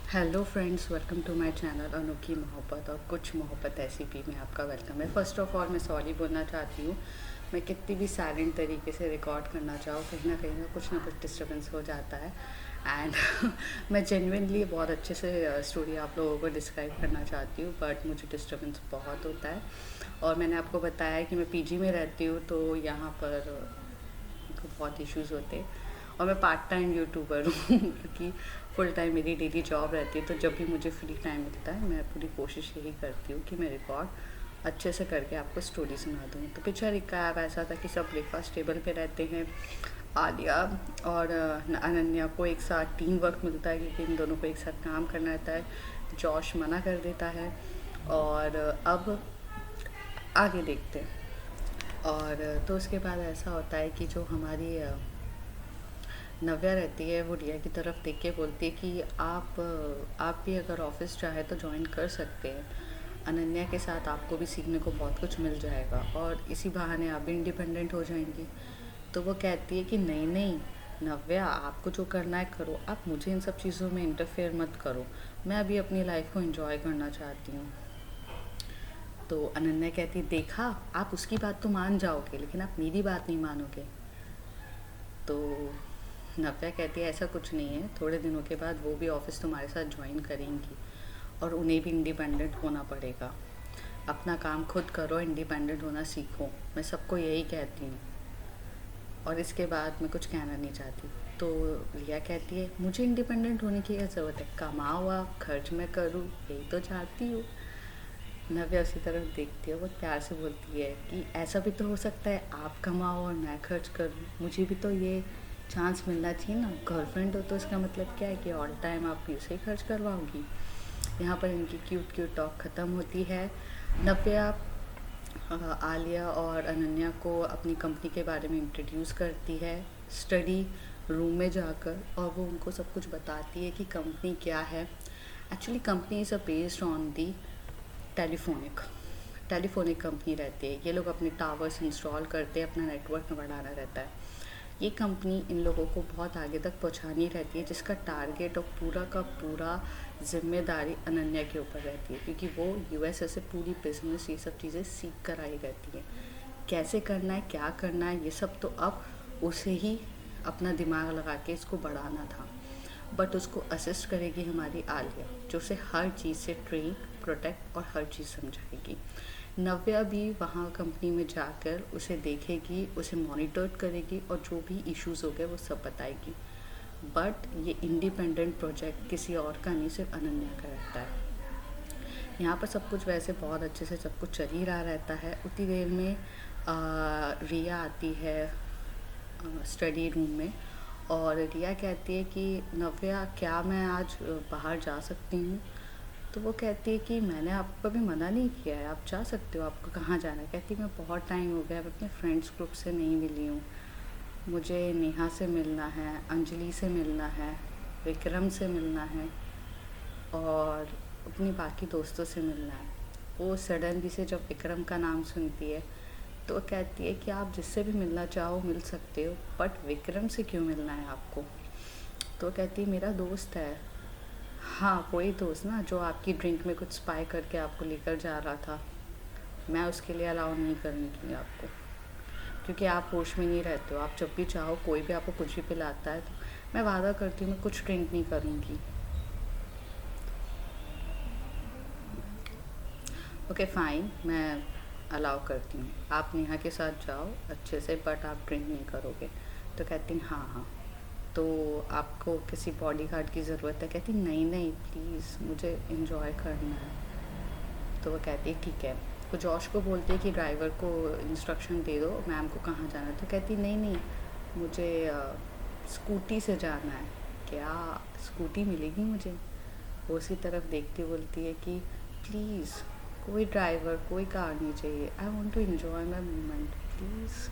Hello friends, welcome to my channel Anokhi Mohabbat और कुछ मोहब्बत ऐसी भी में आपका वेलकम है। फ़र्स्ट ऑफ़ ऑल मैं सॉरी बोलना चाहती हूँ। मैं कितनी भी साइलेंट तरीके से रिकॉर्ड करना चाहूँ, कहीं ना कुछ डिस्टर्बेंस हो जाता है। एंड मैं जेन्युइनली बहुत अच्छे से स्टोरी आप लोगों को डिस्क्राइब करना चाहती हूँ, बट मुझे डिस्टर्बेंस बहुत होता है। और मैंने आपको बताया है कि मैं पीजी में रहती हूँ, तो यहाँ पर बहुत इश्यूज़ होते हैं। और मैं पार्ट टाइम यूट्यूबर हूँ क्योंकि फुल टाइम मेरी डेली जॉब रहती है। तो जब भी मुझे फ्री टाइम मिलता है, मैं पूरी कोशिश यही करती हूँ कि मैं रिकॉर्ड अच्छे से करके आपको स्टोरी सुना दूँ। तो पिक्चर रिकैप ऐसा था कि सब ब्रेकफास्ट टेबल पे रहते हैं। आलिया और अनन्या को एक साथ टीम वर्क मिलता है क्योंकि इन दोनों को एक साथ काम करना रहता है। जॉश मना कर देता है। और अब आगे देखते हैं। और तो उसके बाद ऐसा होता है कि जो हमारी नव्या रहती है, वो रिया की तरफ देख के बोलती है कि आप भी अगर ऑफिस चाहे तो ज्वाइन कर सकते हैं। अनन्या के साथ आपको भी सीखने को बहुत कुछ मिल जाएगा और इसी बहाने आप भी इंडिपेंडेंट हो जाएंगी। तो वो कहती है कि नहीं नहीं नव्या, आपको जो करना है करो, आप मुझे इन सब चीज़ों में इंटरफेयर मत करो। मैं अभी अपनी लाइफ को एंजॉय करना चाहती हूँ। तो अनन्या कहती है, देखा, आप उसकी बात तो मान जाओगे लेकिन आप मेरी बात नहीं मानोगे। तो नव्या कहती है, ऐसा कुछ नहीं है, थोड़े दिनों के बाद वो भी ऑफिस तुम्हारे साथ ज्वाइन करेंगी और उन्हें भी इंडिपेंडेंट होना पड़ेगा। अपना काम खुद करो, इंडिपेंडेंट होना सीखो। मैं सबको यही कहती हूँ और इसके बाद मैं कुछ कहना नहीं चाहती। तो रिया कहती है, मुझे इंडिपेंडेंट होने की क्या ज़रूरत है, कमाओ आप, खर्च मैं करूँ, यही तो चाहती हूँ। नव्या उसी तरफ देखती है, वो प्यार से बोलती है कि ऐसा भी तो हो सकता है, आप कमाओ और मैं खर्च करूँ, मुझे भी तो ये चांस मिलना चाहिए ना। गर्लफ्रेंड हो तो इसका मतलब क्या है कि ऑल टाइम आप उसे ही खर्च करवाओगी। यहाँ पर इनकी क्यूट क्यूट टॉक ख़त्म होती है। नव्या आलिया और अनन्या को अपनी कंपनी के बारे में इंट्रोड्यूस करती है स्टडी रूम में जाकर, और वो उनको सब कुछ बताती है कि कंपनी क्या है। Actually company is a based on the telephonic telephonic company रहती है। ये लोग अपने टावर्स इंस्टॉल करते हैं, अपना नेटवर्क बढ़ाना रहता है। ये कंपनी इन लोगों को बहुत आगे तक पहुंचानी रहती है, जिसका टारगेट और पूरा का पूरा जिम्मेदारी अनन्या के ऊपर रहती है क्योंकि वो यूएसए से पूरी बिजनेस ये सब चीज़ें सीख कर आई रहती है। कैसे करना है, क्या करना है, ये सब तो अब उसे ही अपना दिमाग लगा के इसको बढ़ाना था। बट उसको असिस्ट करेगी हमारी आलिया, जो उसे हर चीज़ से ट्रेन, प्रोटेक्ट और हर चीज़ समझाएगी। नव्या भी वहाँ कंपनी में जाकर उसे देखेगी, उसे मॉनिटर करेगी और जो भी इश्यूज़ हो गए वो सब बताएगी। बट ये इंडिपेंडेंट प्रोजेक्ट किसी और का नहीं, सिर्फ अनन्या का रहता है। यहाँ पर सब कुछ वैसे बहुत अच्छे से सब कुछ चल ही रहा रहता है। उतनी देर में रिया आती है स्टडी रूम में, और रिया कहती है कि नव्या, क्या मैं आज बाहर जा सकती हूँ। तो वो कहती है कि मैंने आपको कभी मना नहीं किया है, आप जा सकते हो, आपको कहाँ जाना है। कहती है, मैं बहुत टाइम हो गया, मैं अपने फ्रेंड्स ग्रुप से नहीं मिली हूँ, मुझे नेहा से मिलना है, अंजलि से मिलना है, विक्रम से मिलना है और अपनी बाकी दोस्तों से मिलना है। वो सडनली से जब विक्रम का नाम सुनती है तो वो कहती है कि आप जिससे भी मिलना चाहो मिल सकते हो, बट विक्रम से क्यों मिलना है आपको। तो वो कहती है, मेरा दोस्त है। हाँ, वही दोस्त ना जो आपकी ड्रिंक में कुछ स्पाई करके आपको लेकर जा रहा था। मैं उसके लिए अलाउ नहीं करूँगी आपको, क्योंकि आप होश में नहीं रहते हो। आप जब भी चाहो, कोई भी आपको कुछ भी पिलाता है, तो मैं वादा करती हूँ मैं कुछ ड्रिंक नहीं करूँगी। ओके फाइन, मैं अलाउ करती हूँ, आप नेहा के साथ जाओ अच्छे से, बट आप ड्रिंक नहीं करोगे। तो कहती हैं, हाँ हाँ। तो आपको किसी बॉडी गार्ड की ज़रूरत है। कहती नहीं नहीं, प्लीज़ मुझे इंजॉय करना है। तो वो कहती है ठीक है। वो जॉश को बोलती है कि ड्राइवर को इंस्ट्रक्शन दे दो मैम को कहाँ जाना है। तो कहती नहीं नहीं, मुझे स्कूटी से जाना है। क्या स्कूटी मिलेगी मुझे। वो उसी तरफ देखती बोलती है कि प्लीज़ कोई ड्राइवर, कोई कार नहीं चाहिए, I want to enjoy my moment please.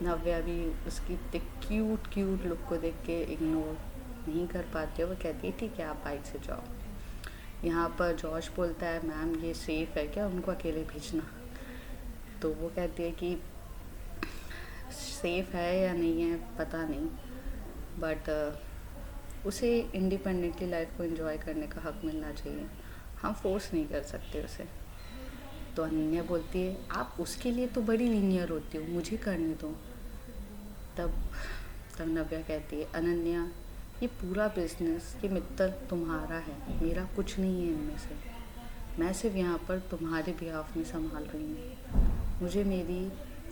Navya भी उसकी क्यूट क्यूट लुक को देख के इग्नोर नहीं कर पाती है। वो कहती है ठीक है, आप बाइक से जाओ। यहाँ पर जॉश बोलता है, मैम ये सेफ़ है क्या उनको अकेले भेजना। तो वो कहती है कि सेफ़ है या नहीं है पता नहीं, बट उसे इंडिपेंडेंटली लाइफ को एंजॉय करने का हक मिलना चाहिए, हम फोर्स नहीं कर सकते उसे। तो अनन्या बोलती है आप उसके लिए तो बड़ी लीनियर होती हो, मुझे करने दो। तब तब नव्या कहती है अनन्या ये पूरा बिजनेस, ये मित्तल तुम्हारा है, मेरा कुछ नहीं है इनमें से। मैं सिर्फ यहाँ पर तुम्हारे बिहाफ में संभाल रही हूँ, मुझे मेरी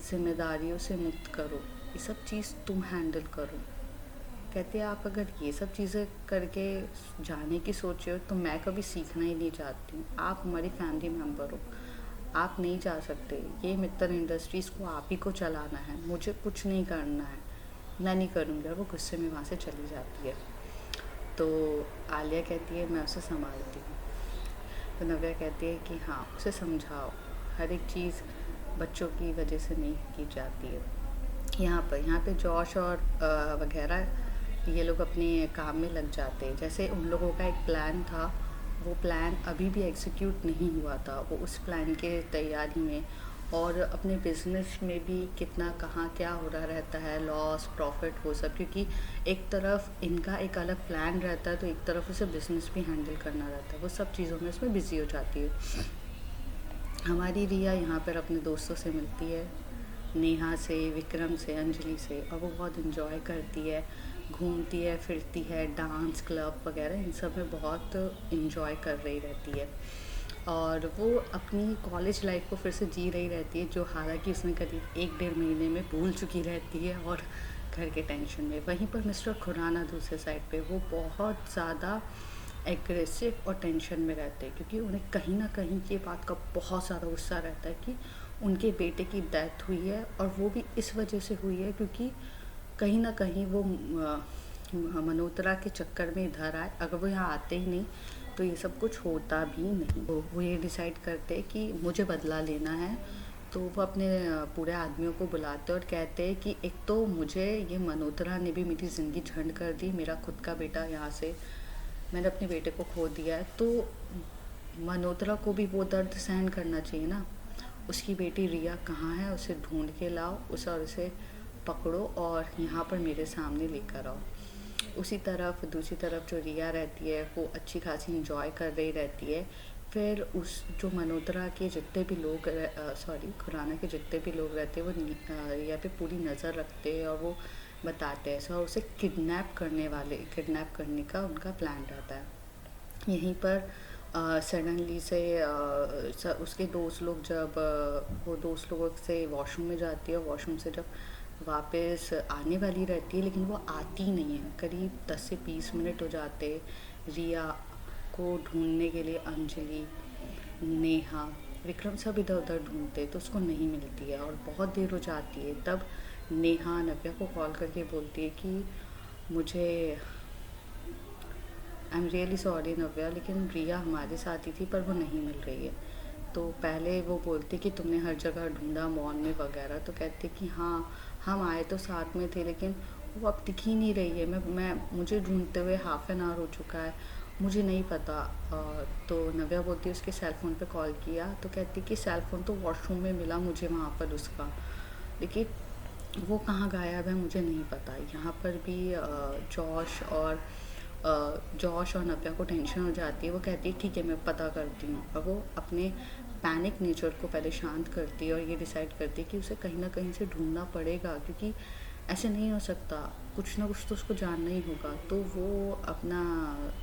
जिम्मेदारियों से मुक्त करो, ये सब चीज़ तुम हैंडल करो। कहते हैं आप अगर ये सब चीज़ें करके जाने की सोचे हो तो मैं कभी सीखना ही नहीं चाहती हूँ। आप हमारी फैमिली मेम्बर हो, आप नहीं जा सकते। ये मित्तल इंडस्ट्रीज़ को आप ही को चलाना है, मुझे कुछ नहीं करना है, मैं नहीं करूँगी। और वो गुस्से में वहाँ से चली जाती है। तो आलिया कहती है मैं उसे संभालती हूँ। तो नव्या कहती है कि हाँ उसे समझाओ, हर एक चीज़ बच्चों की वजह से नहीं की जाती है। यहाँ पे जॉश और वगैरह ये लोग अपने काम में लग जाते हैं। जैसे उन लोगों का एक प्लान था, वो प्लान अभी भी एग्जीक्यूट नहीं हुआ था, वो उस प्लान के तैयारी में। और अपने बिजनेस में भी कितना कहाँ क्या हो रहा रहता है, लॉस प्रॉफिट वो सब, क्योंकि एक तरफ इनका एक अलग प्लान रहता है तो एक तरफ उसे बिजनेस भी हैंडल करना रहता है, वो सब चीज़ों में उसमें बिजी हो जाती है। हमारी रिया यहाँ पर अपने दोस्तों से मिलती है, नेहा से, विक्रम से, अंजलि से, और वो बहुत इन्जॉय करती है, घूमती है फिरती है, डांस क्लब वगैरह इन सब में बहुत इन्जॉय कर रही रहती है। और वो अपनी कॉलेज लाइफ को फिर से जी रही रहती है, जो हालांकि उसने करीब 1-1.5 महीने में भूल चुकी रहती है और घर के टेंशन में। वहीं पर मिस्टर खुराना दूसरे साइड पे वो बहुत ज़्यादा एग्रेसिव और टेंशन में रहते हैं, क्योंकि उन्हें कहीं ना कहीं ये बात का बहुत ज़्यादा गुस्सा रहता है कि उनके बेटे की डेथ हुई है, और वो भी इस वजह से हुई है क्योंकि कहीं ना कहीं वो मनोतरा के चक्कर में इधर आए। अगर वो यहाँ आते ही नहीं तो ये सब कुछ होता भी नहीं। वो ये डिसाइड करते कि मुझे बदला लेना है, तो वो अपने पूरे आदमियों को बुलाते और कहते हैं कि एक तो मुझे ये मनोतरा ने भी मेरी ज़िंदगी झंड कर दी, मेरा खुद का बेटा यहाँ से, मैंने अपने बेटे को खो दिया है, तो मनोतरा को भी वो दर्द सहन करना चाहिए ना। उसकी बेटी रिया कहाँ है, उसे ढूंढ के लाओ, उसे और उसे पकड़ो और यहाँ पर मेरे सामने लेकर आओ। उसी तरफ दूसरी तरफ जो रिया रहती है वो अच्छी खासी इंजॉय कर रही रहती है। फिर उस जो मनोतरा के जितने भी लोग खुराना के जितने भी लोग रहते हैं वो रिया पे पूरी नज़र रखते हैं और वो बताते हैं, और उसे किडनैप करने का उनका प्लान रहता है। यहीं पर सडनली से उसके दोस्त लोग जब वो दोस्त लोगों से वॉशरूम में जाती है, वॉशरूम से जब वापस आने वाली रहती है लेकिन वो आती नहीं है। करीब 10 से 20 मिनट हो जाते रिया को ढूंढने के लिए। अंजलि, नेहा, विक्रम सब इधर उधर ढूंढते तो उसको नहीं मिलती है और बहुत देर हो जाती है। तब नेहा नव्या को कॉल करके बोलती है कि मुझे आई एम रियली सॉरी नव्या, लेकिन रिया हमारे साथ ही थी पर वो नहीं मिल रही है। तो पहले वो बोलती कि तुमने हर जगह ढूंढा, मॉल में वगैरह, तो कहते कि हाँ हम आए तो साथ में थे लेकिन वो अब दिख ही नहीं रही है। मैं मुझे ढूंढते हुए हाफ एन आवर हो चुका है, मुझे नहीं पता। तो नव्या बोलती है उसके सेल फ़ोन पे कॉल किया, तो कहती कि सेल फ़ोन तो वॉशरूम में मिला मुझे वहाँ पर उसका, लेकिन वो कहाँ गायब है मुझे नहीं पता। यहाँ पर भी जॉश और नव्या को टेंशन हो जाती है। वो कहती है ठीक है मैं पता करती हूँ, और वो अपने पैनिक नेचर को पहले शांत करती है और ये डिसाइड करती है कि उसे कहीं ना कहीं से ढूंढना पड़ेगा, क्योंकि ऐसे नहीं हो सकता, कुछ ना कुछ तो उसको जानना ही होगा। तो वो अपना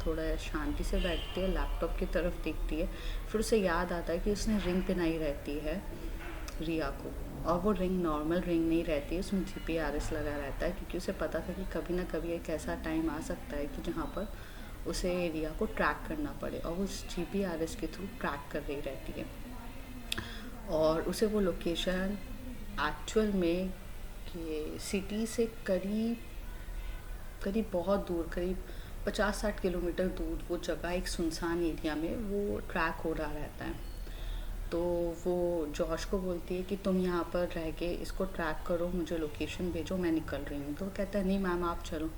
थोड़ा शांति से बैठती है, लैपटॉप की तरफ देखती है। फिर उसे याद आता है कि उसने रिंग पहनाई रहती है रिया को, और वो रिंग नॉर्मल रिंग नहीं रहती है, उसमें जीपीआरएस लगा रहता है, क्योंकि उसे पता था कि कभी ना कभी एक ऐसा टाइम आ सकता है कि जहाँ पर उसे रिया को ट्रैक करना पड़े, और वो उस जीपीआरएस के थ्रू ट्रैक कर रही रहती है। और उसे वो लोकेशन एक्चुअल में कि सिटी से करीब करीब बहुत दूर, करीब 50-60 किलोमीटर दूर वो जगह एक सुनसान एरिया में वो ट्रैक हो रहा रहता है। तो वो जॉश को बोलती है कि तुम यहाँ पर रह के इसको ट्रैक करो, मुझे लोकेशन भेजो, मैं निकल रही हूँ। तो वो कहता है नहीं मैम आप चलो।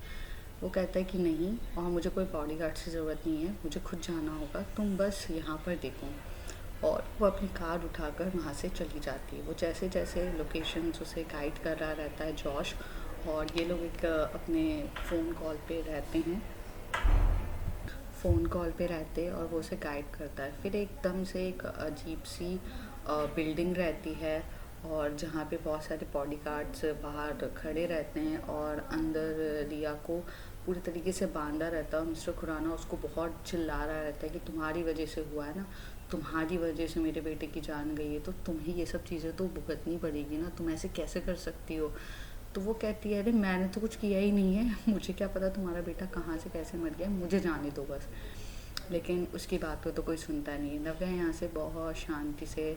वो कहता है कि नहीं, और मुझे कोई बॉडीगार्ड की ज़रूरत नहीं है, मुझे खुद जाना होगा, तुम बस यहाँ पर देखो। और वो अपनी कार उठाकर वहाँ से चली जाती है। वो जैसे जैसे लोकेशन उसे गाइड कर रहा रहता है जॉश, और ये लोग एक अपने फ़ोन कॉल पे रहते हैं। फ़ोन कॉल पे रहते और वो उसे गाइड करता है। फिर एकदम से एक अजीब सी बिल्डिंग रहती है और जहाँ पे बहुत सारे बॉडीगार्ड्स बाहर खड़े रहते हैं और अंदर रिया को पूरी तरीके से बांधा रहता है और मिस्टर खुराना उसको बहुत चिल्ला रहा रहता है कि तुम्हारी वजह से हुआ है ना, तुम्हारी वजह से मेरे बेटे की जान गई है, तो तुम्हें ये सब चीज़ें तो भुगतनी पड़ेगी ना, तुम ऐसे कैसे कर सकती हो। तो वो कहती है अरे मैंने तो कुछ किया ही नहीं है, मुझे क्या पता तुम्हारा बेटा कहाँ से कैसे मर गया, मुझे जाने दो बस। लेकिन उसकी बात को तो कोई सुनता नहीं है। नव्या यहाँ से बहुत शांति से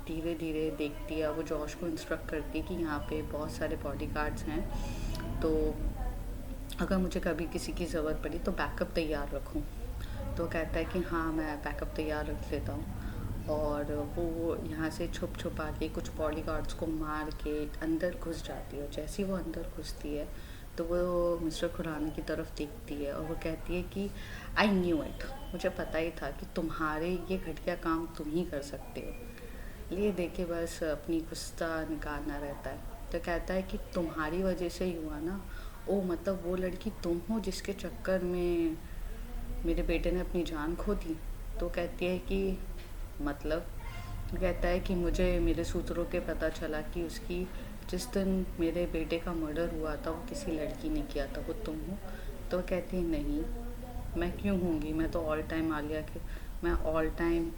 धीरे धीरे देखती है। वो जॉश को इंस्ट्रक्ट करती है कि यहाँ पे बहुत सारे बॉडीगार्ड्स हैं, तो अगर मुझे कभी किसी की ज़रूरत पड़ी तो बैकअप तैयार रखूँ। तो कहता है कि हाँ मैं बैकअप तैयार रख लेता हूँ। और वो यहाँ से छुप छुप आके कुछ बॉडीगार्ड्स को मार के अंदर घुस जाती है। जैसे ही वो अंदर घुसती है तो वो मिस्टर खुराना की तरफ देखती है और वो कहती है कि आई न्यू इट, मुझे पता ही था कि तुम्हारे ये घटिया काम तुम ही कर सकते हो। ये देख के बस अपनी गुस्सा निकालना रहता है। तो कहता है कि तुम्हारी वजह से ही हुआ ना, ओ मतलब वो लड़की तुम हो जिसके चक्कर में मेरे बेटे ने अपनी जान खो दी। तो कहती है कि मतलब, कहता है कि मुझे मेरे सूत्रों के पता चला कि उसकी जिस दिन मेरे बेटे का मर्डर हुआ था वो किसी लड़की ने किया था, वो तुम हो। तो कहती है नहीं, मैं क्यों होंगी, मैं तो ऑल टाइम आलिया के, मैं ऑल टाइम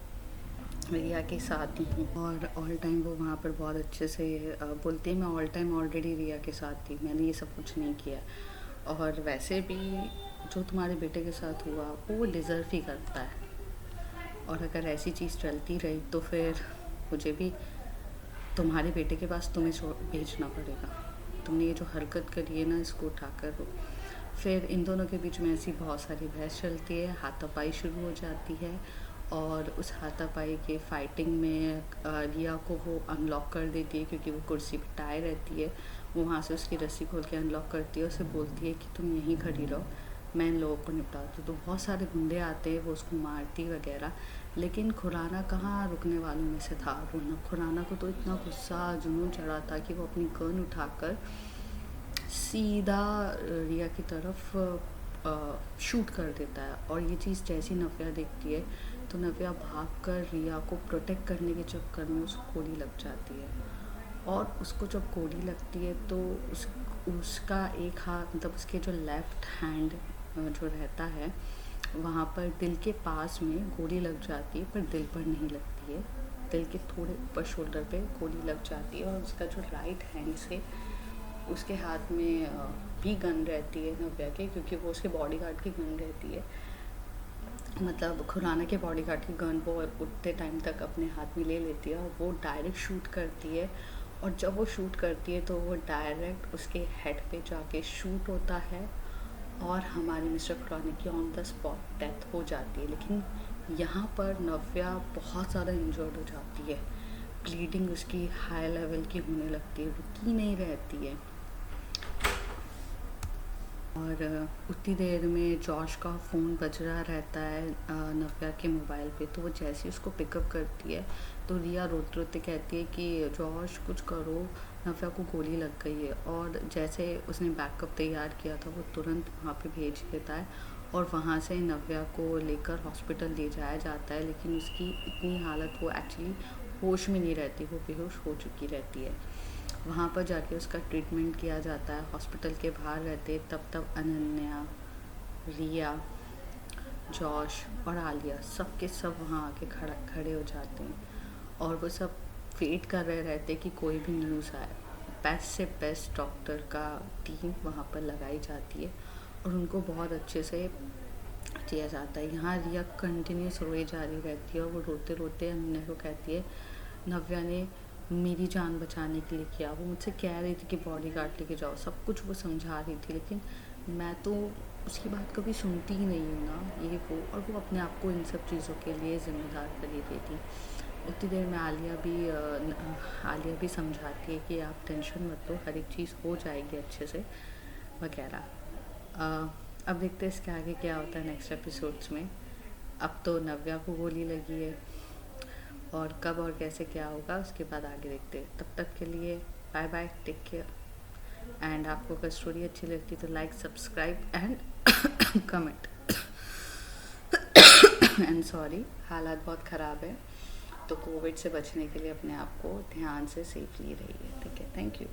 रिया के साथ ही हूँ। और ऑल टाइम वो वहाँ पर बहुत अच्छे से बोलती है मैं ऑल टाइम ऑलरेडी रिया के साथ थी, मैंने ये सब कुछ नहीं किया। और वैसे भी जो तुम्हारे बेटे के साथ हुआ वो डिज़र्व ही करता है, और अगर ऐसी चीज़ चलती रही तो फिर मुझे भी तुम्हारे बेटे के पास तुम्हें भेजना पड़ेगा। तुमने ये जो हरकत करी है ना, इसको उठाकर रो। फिर इन दोनों के बीच में ऐसी बहुत सारी बहस चलती है, हाथापाई शुरू हो जाती है। और उस हाथापाई के फाइटिंग में रिया को वो अनलॉक कर देती है क्योंकि वो कुर्सी पे टाई रहती है। वो वहाँ से उसकी रस्सी खोल के अनलॉक करती है, उसे बोलती है कि तुम यहीं खड़ी रहो, मैं इन लोगों को निपटाती हूँ। तो बहुत सारे गुंडे आते हैं, वो उसको मारती वगैरह। लेकिन खुराना कहाँ रुकने वालों में से था। खुराना को तो इतना गुस्सा जुनून चढ़ा था कि वो अपनी गन उठाकर सीधा रिया की तरफ शूट कर देता है। और ये चीज़ जैसी नव्या देखती है तो नव्या भागकर रिया को प्रोटेक्ट करने के चक्कर में उसको गोली लग जाती है। और उसको जब गोली लगती है तो उसका एक हाथ, मतलब उसके जो लेफ़्ट हैंड जो रहता है वहाँ पर दिल के पास में गोली लग जाती है, पर दिल पर नहीं लगती है, दिल के थोड़े ऊपर शोल्डर पे गोली लग जाती है। और उसका जो राइट हैंड से उसके हाथ में भी गन रहती है नव्या के, क्योंकि वो उसके बॉडीगार्ड की गन रहती है, मतलब खुराना के बॉडीगार्ड की गन वो उतने टाइम तक अपने हाथ में ले लेती है और वो डायरेक्ट शूट करती है। और जब वो शूट करती है तो वो डायरेक्ट उसके हेड पे जाके शूट होता है और हमारे मिस्टर खुराना की ऑन द स्पॉट डेथ हो जाती है। लेकिन यहाँ पर नव्या बहुत ज़्यादा इंजर्ड हो जाती है, ब्लीडिंग उसकी हाई लेवल की होने लगती है, रुकी नहीं रहती है। और उतनी देर में जॉश का फ़ोन बज रहा रहता है नव्या के मोबाइल पे। तो वो जैसे ही उसको पिकअप करती है तो रिया रोते रोते कहती है कि जॉश कुछ करो, नव्या को गोली लग गई है। और जैसे उसने बैकअप तैयार किया था वो तुरंत वहाँ पे भेज देता है और वहाँ से नव्या को लेकर हॉस्पिटल ले जाया जाता है। लेकिन उसकी इतनी हालत, वो एक्चुअली होश में नहीं रहती, वो बेहोश हो चुकी रहती है। वहाँ पर जाके उसका ट्रीटमेंट किया जाता है। हॉस्पिटल के बाहर रहते तब अनन्या, रिया, जॉश और आलिया सब के सब वहाँ आके खड़े हो जाते हैं और वो सब वेट कर रहे रहते कि कोई भी न्यूज़ आए। बेस्ट से बेस्ट डॉक्टर का टीम वहाँ पर लगाई जाती है और उनको बहुत अच्छे से किया जाता है। यहाँ रिया कंटिन्यूस रोए जा रही रहती है और वो रोते रोते अनन्या को कहती है नव्या ने मेरी जान बचाने के लिए किया, वो मुझसे कह रही थी कि बॉडीगार्ड लेके जाओ, सब कुछ वो समझा रही थी, लेकिन मैं तो उसकी बात कभी सुनती ही नहीं हूँ ना, ये वो। और वो अपने आप को इन सब चीज़ों के लिए ज़िम्मेदार कर ही देती। उतनी देर में आलिया भी समझाती है कि आप टेंशन मत लो, हर एक चीज़ हो जाएगी अच्छे से वगैरह। अब देखते हैं इसके आगे क्या होता है नेक्स्ट एपिसोड्स में। अब तो नव्या को गोली लगी है और कब और कैसे क्या होगा उसके बाद आगे देखते हैं। तब तक के लिए bye bye, take care. And आपको अगर स्टोरी अच्छी लगती तो like, subscribe and comment. And sorry, हालात बहुत ख़राब है, तो कोविड से बचने के लिए अपने आप को ध्यान से सेफली रहिए, ठीक है। Thank you.